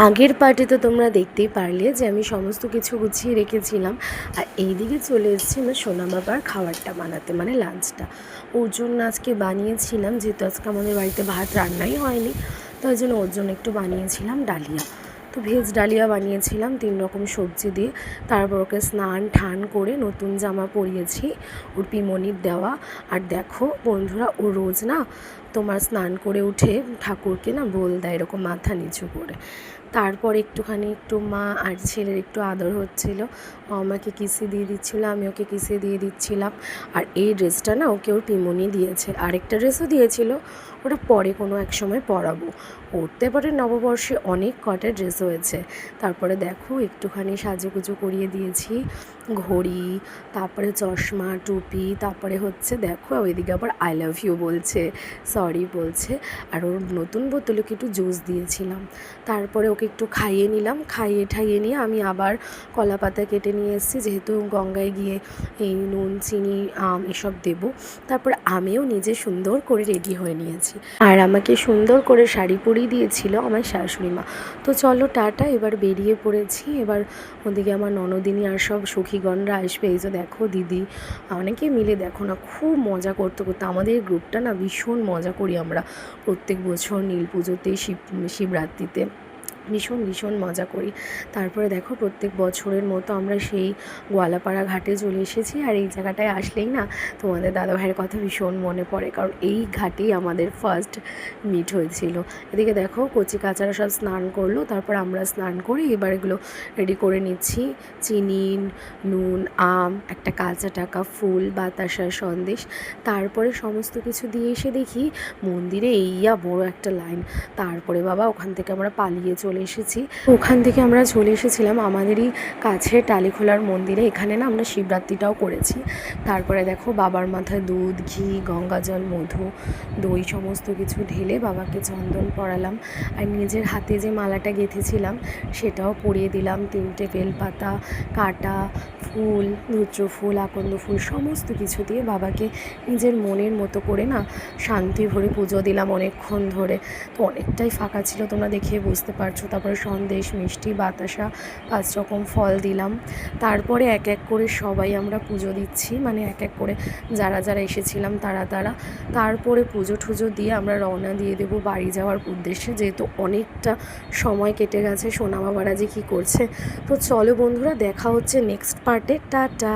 আগের পার্টে তো তোমরা দেখতেই পারলে যে আমি সমস্ত কিছু গুছিয়ে রেখেছিলাম, আর এইদিকে চলে এসেছি আমার সোনা বাবার খাবারটা বানাতে, মানে লাঞ্চটা। ওর জন্য আজকে বানিয়েছিলাম, যেহেতু আজকে আমাদের বাড়িতে ভাত রান্নাই হয়নি, তো ওই জন্য ওর জন্য একটু বানিয়েছিলাম ডালিয়া। তো ভেজ ডালিয়া বানিয়েছিলাম 3 রকম সবজি দিয়ে। তারপর ওকে স্নান ঠান করে নতুন জামা পরিয়েছি, ওর পিমনির দেওয়া। আর দেখো বন্ধুরা, ও রোজ না তোমার স্নান করে উঠে ঠাকুরকে না বল দেয় এরকম মাথা নিচু করে। তারপর একটু মা আর ছেলের একটু আদর হচ্ছিল, ও আমাকে কিসে দিয়ে দিচ্ছিলো, আমি ওকে কিসে দিয়ে দিচ্ছিলাম। আর এই ড্রেসটা না ওকে ওর পিমনি দিয়েছে, আরেকটা ড্রেসও দিয়েছিল, ওটা পরে কোনো এক সময় পরাবো। পরতে পারে নববর্ষে অনেক কটা ড্রেস হয়েছে। তারপরে দেখো একটুখানি সাজুগুজু করিয়ে দিয়েছি, ঘড়ি, তারপরে চশমা, টুপি, তারপরে হচ্ছে দেখো ওইদিকে আবার আই লাভ ইউ বলছে, সরি বলছে। আর ওর নতুন বোতলকে একটু জুস দিয়েছিলাম। তারপরে ওকে একটু খাইয়ে নিলাম, খাইয়ে ঠাইয়ে নিয়ে আমি আবার কলা পাতা কেটে নিয়ে এসেছি, যেহেতু গঙ্গায় গিয়ে এই নুন চিনি আম এসব দেবো। তারপর আমিও নিজে সুন্দর করে রেডি হয়ে নিয়েছি, আর আমাকে সুন্দর করে শাড়ি পরিয়ে দিয়েছিল আমার শাশুড়ি মা। তো চলো টাটা, এবার বেরিয়ে পড়েছি। এবার ওদিকে আমার ননদিনী আর সব সখীগণরা আসবে। এই যে দেখো দিদি, অনেকে মিলে দেখো না খুব মজা করতে করতে, আমাদের গ্রুপটা না ভীষণ মজা করি আমরা প্রত্যেক বছর নীল পুজোতে, শিবরাত্রিতে ভীষণ মজা করি। তারপরে দেখো প্রত্যেক বছরের মতো আমরা সেই গোয়ালাপাড়া ঘাটে চলে এসেছি। আর এই জায়গাটায় আসলেই না তোমাদের দাদাভাইয়ের কথা ভীষণ মনে পড়ে, কারণ এই ঘাটেই আমাদের ফার্স্ট মিট হয়েছিল। এদিকে দেখো কচি কাচারা সব স্নান করলো, তারপর আমরা স্নান করি। এবার এগুলো রেডি করে নিচ্ছি, চিনি, নুন, আম, একটা কাঁচা টাকা, ফুল, বাতাসা, সন্দেশ। তারপরে সমস্ত কিছু দিয়ে এসে দেখি মন্দিরে এইয়া বড় একটা লাইন। তারপরে বাবা ওখান থেকে আমরা পালিয়ে চলে এসেছি। ওখান থেকে আমরা চলে এসেছিলাম আমাদেরই কাছে টালিখোলার মন্দিরে। এখানে না আমরা শিবরাত্রিটাও করেছি। তারপরে দেখো বাবার মাথায় দুধ, ঘি, গঙ্গাজল, মধু, দই সমস্ত কিছু ঢেলে বাবাকে চন্দন পরালাম। আর নিজের হাতে যে মালাটা গেঁথেছিলাম সেটাও পরিয়ে দিলাম। 3টে বেলপাতা, কাঁটা, ফুল, ধুত্র ফুল, আকন্দ ফুল সমস্ত কিছু দিয়ে বাবাকে নিজের মনের মতো করে না শান্তি ভরে পুজো দিলাম অনেকক্ষণ ধরে। তো অনেকটাই ফাঁকা ছিল, তোমরা দেখে বুঝতে পারছো। তারপরে সন্দেশ, মিষ্টি, বাতাসা, 5 রকম ফল দিলাম। তারপরে এক এক করে সবাই আমরা পুজো দিচ্ছি, মানে এক এক করে যারা যারা এসেছিলাম তারা। তারপরে পুজো টুজো দিয়ে আমরা রওনা দিয়ে দেবো বাড়ি যাওয়ার উদ্দেশ্যে, যেহেতু অনেকটা সময় কেটে গেছে। সোনা বাবারা যে কী করছে। তো চলো বন্ধুরা, দেখা হচ্ছে নেক্সট পার্টে। টাটা।